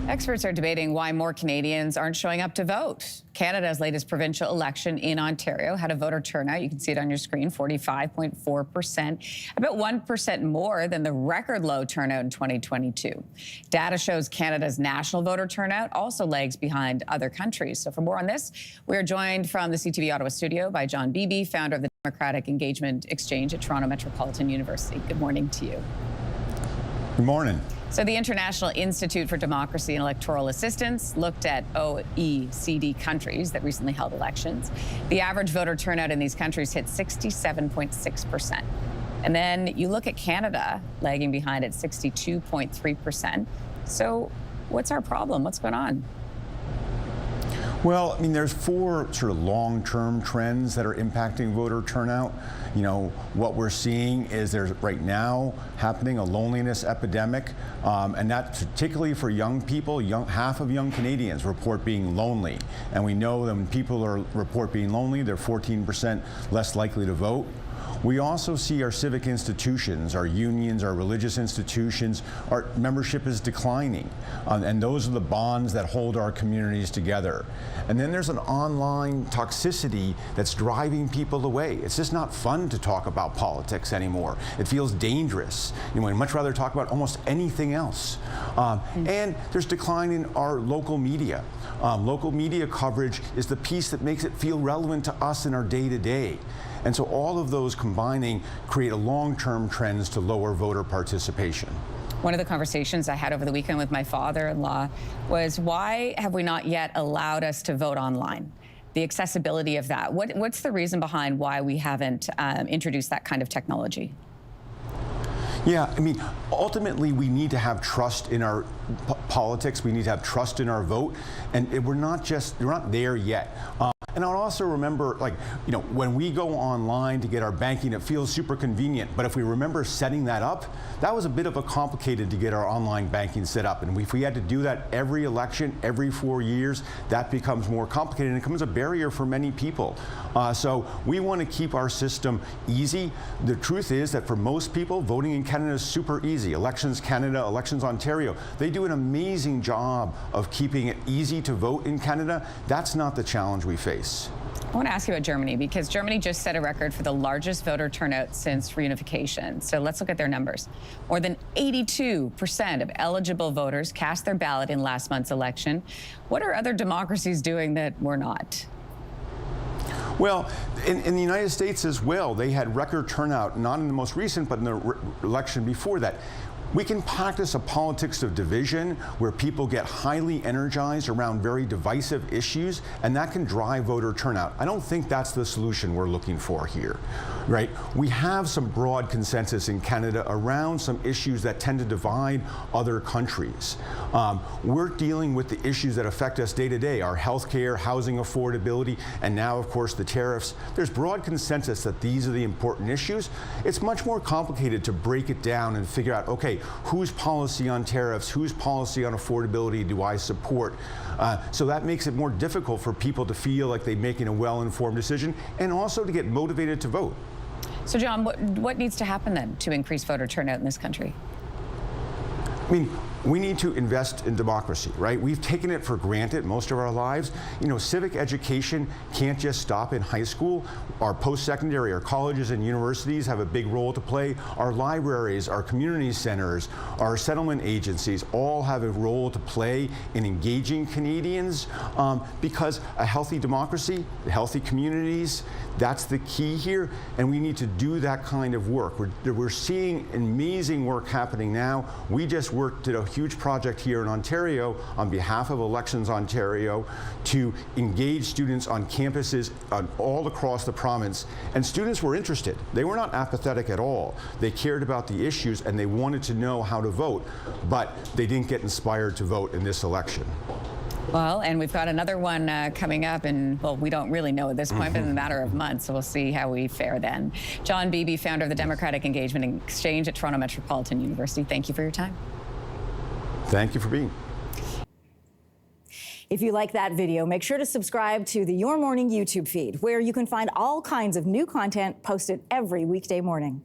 Experts are debating why more Canadians aren't showing up to vote. Canada's latest provincial election in Ontario had a voter turnout. You can see it on your screen, 45.4%, about 1% more than the record low turnout in 2022. Data shows Canada's national voter turnout also lags behind other countries. So for more on this, we are joined from the CTV Ottawa studio by John Beebe, founder of the Democratic Engagement Exchange at Toronto Metropolitan University. Good morning to you. Good morning. So the International Institute for Democracy and Electoral Assistance looked at OECD countries that recently held elections. The average voter turnout in these countries hit 67.6%. And then you look at Canada, lagging behind at 62.3%. So what's our problem? What's going on? Well, I mean, there's four sort of long-term trends that are impacting voter turnout. You know, what we're seeing is there's right now happening a loneliness epidemic, and that's particularly for young people. Half of young Canadians report being lonely. And we know that when people report being lonely, they're 14% less likely to vote. We also see our civic institutions, our unions, our religious institutions, our membership is declining. And those are the bonds that hold our communities together. And then there's an online toxicity that's driving people away. It's just not fun to talk about politics anymore. It feels dangerous. You know, we'd much rather talk about almost anything else. And there's decline in our local media. Local media coverage is the piece that makes it feel relevant to us in our day-to-day. And so all of those combining create a long-term trends to lower voter participation. One of the conversations I had over the weekend with my father-in-law was, why have we not yet allowed us to vote online? The accessibility of that. What's the reason behind why we haven't introduced that kind of technology? Yeah, I mean, ultimately, we need to have trust in our politics. We need to have trust in our vote, and we're not there yet. And I'll also remember, like, you know, when we go online to get our banking, it feels super convenient. But if we remember setting that up, that was a bit of a complicated to get our online banking set up. And if we had to do that every election, every 4 years, that becomes more complicated and it becomes a barrier for many people. So we want to keep our system easy. The truth is that for most people, voting in Canada is super easy. Elections Canada, Elections Ontario, they do an amazing job of keeping it easy to vote in Canada. That's not the challenge we face. I want to ask you about Germany, because Germany just set a record for the largest voter turnout since reunification. So let's look at their numbers. More than 82% of eligible voters cast their ballot in last month's election. What are other democracies doing that we're not? Well, in the United States as well, they had record turnout, not in the most recent, but in the election before that. We can practice a politics of division where people get highly energized around very divisive issues, and that can drive voter turnout. I don't think that's the solution we're looking for here, right? We have some broad consensus in Canada around some issues that tend to divide other countries. We're dealing with the issues that affect us day to day, our healthcare, housing affordability, and now, of course, the tariffs. There's broad consensus that these are the important issues. It's much more complicated to break it down and figure out, okay, whose policy on tariffs, whose policy on affordability do I support? So that makes it more difficult for people to feel like they're making a well-informed decision and also to get motivated to vote. So John, what needs to happen then to increase voter turnout in this country? I mean, we need to invest in democracy, right? We've taken it for granted most of our lives. You know, civic education can't just stop in high school. Our post-secondary, our colleges and universities have a big role to play. Our libraries, our community centers, our settlement agencies all have a role to play in engaging Canadians, because a healthy democracy, healthy communities, that's the key here, and we need to do that kind of work. We're seeing amazing work happening now. We just did a huge project here in Ontario on behalf of Elections Ontario to engage students on campuses all across the province, and students were interested. They were not apathetic at all. They cared about the issues and they wanted to know how to vote, but they didn't get inspired to vote in this election. Well, and we've got another one coming up, and, well, we don't really know at this point, but in a matter of months, so we'll see how we fare then. John Beebe, founder of the Democratic Engagement Exchange at Toronto Metropolitan University, thank you for your time. Thank you for being. If you like that video, make sure to subscribe to the Your Morning YouTube feed, where you can find all kinds of new content posted every weekday morning.